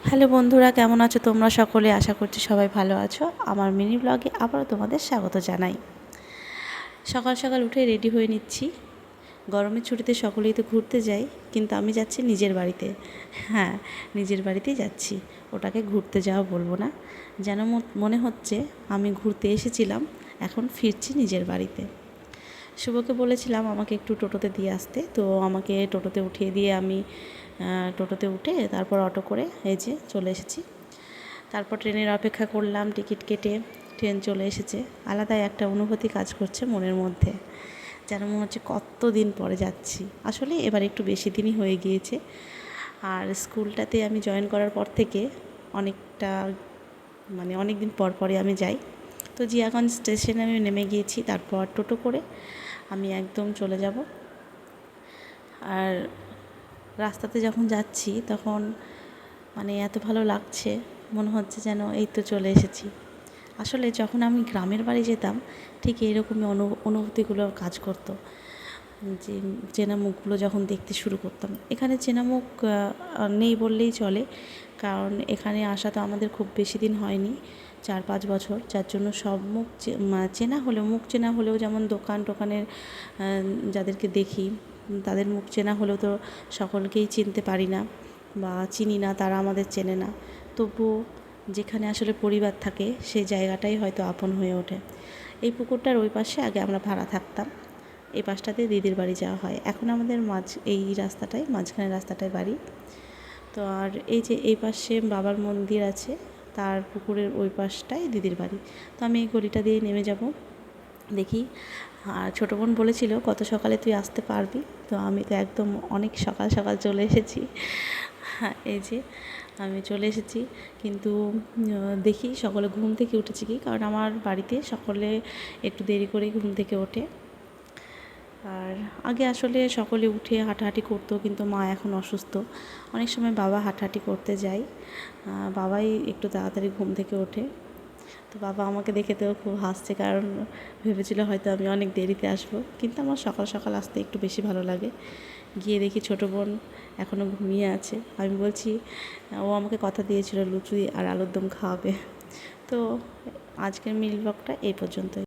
Hello বন্ধুরা, কেমন আছো তোমরা সকলে? আশা করছি সবাই ভালো আছো। আমার মিনি ব্লগে আবারও তোমাদের স্বাগত জানাই। সকাল সকাল উঠে রেডি হয়ে নিচ্ছি। গরমের ছুটিতে সকলেই তো ঘুরতে যাই, কিন্তু আমি যাচ্ছি নিজের বাড়িতে। হ্যাঁ, নিজের বাড়িতেই যাচ্ছি। ওটাকে ঘুরতে যাওয়া বলবো না, যেন মনে হচ্ছে আমি ঘুরতে এসেছিলাম, এখন ফিরছি নিজের বাড়িতে। শুভকে বলেছিলাম আমাকে একটু টোটোতে দিয়ে আসতে, তো আমাকে টোটোতে উঠিয়ে দিয়ে আমি টোটোতে উঠে তারপর অটো করে এই যে চলে এসেছি। তারপর ট্রেনের অপেক্ষা করলাম, টিকিট কেটে ট্রেন চলে এসেছে। আলাদাই একটা অনুভূতি কাজ করছে মনের মধ্যে, যেন মনে হচ্ছে কত দিন পরে যাচ্ছি। আসলে এবার একটু বেশি দিনই হয়ে গিয়েছে। আর স্কুলটাতে আমি জয়েন করার পর থেকে অনেকটা অনেক দিন পর পরে আমি যাই। তো জিয়াগঞ্জ স্টেশনে আমি নেমে গিয়েছি, তারপর টোটো করে আমি একদম চলে যাব। আর রাস্তাতে যখন যাচ্ছি তখন এত ভালো লাগছে, মনে হচ্ছে যেন এই তো চলে এসেছি। আসলে যখন আমি গ্রামের বাড়ি যেতাম ঠিক এইরকমই অনুভূতিগুলো কাজ করতো, যে চেনা মুখগুলো যখন দেখতে শুরু করতাম। এখানে চেনা মুখ নেই বললেই চলে, কারণ এখানে আসা তো আমাদের খুব বেশি দিন হয়নি, 4-5 বছর। যার জন্য সব মুখ চেনা হলেও, মুখ চেনা হলেও, যেমন টোকানের যাদেরকে দেখি তাদের মুখ চেনা হলেও তো সকলকেই চিনতে পারি না বা চিনি না, তারা আমাদের চেনে না। তবুও যেখানে আসলে পরিবার থাকে সেই জায়গাটাই হয়তো আপন হয়ে ওঠে। এই পুকুরটার ওই পাশে আগে আমরা ভাড়া থাকতাম, এই পাশটাতে দিদির বাড়ি যাওয়া হয়। এখন আমাদের এই রাস্তাটায়, মাঝখানের রাস্তাটায় বাড়ি। তো আর এই যে এই পাশে বাবার মন্দির আছে, তার পুকুরের ওই পাশটাই দিদির বাড়ি। তো আমি এই গলিটা দিয়ে নেমে যাব, দেখি। আর ছোটো বোন বলেছিল কত সকালে তুই আসতে পারবি, তো আমি তো একদম অনেক সকাল সকাল চলে এসেছি। হ্যাঁ, এই যে আমি চলে এসেছি, কিন্তু দেখি সকলে ঘুম থেকে উঠেছে কি, কারণ আমার বাড়িতে সকলে একটু দেরি করেই ঘুম থেকে ওঠে। আর আগে আসলে সকলে উঠে হাঁটাহাঁটি করতো, কিন্তু মা এখন অসুস্থ। অনেক সময় বাবা হাঁটাহাঁটি করতে যায়, বাবাই একটু তাড়াতাড়ি ঘুম থেকে ওঠে। তো বাবা আমাকে দেখে তো খুব হাসছে, কারণ ভেবেছিল হয়তো আমি অনেক দেরিতে আসবো, কিন্তু আমার সকাল সকাল আসতে একটু বেশি ভালো লাগে। গিয়ে দেখি ছোটো বোন এখনও ঘুমিয়ে আছে। আমি বলছি, ও আমাকে কথা দিয়েছিল লুচি আর আলুর দম খাওয়াবে। তো আজকের মিল ব্লগটা এই পর্যন্তই।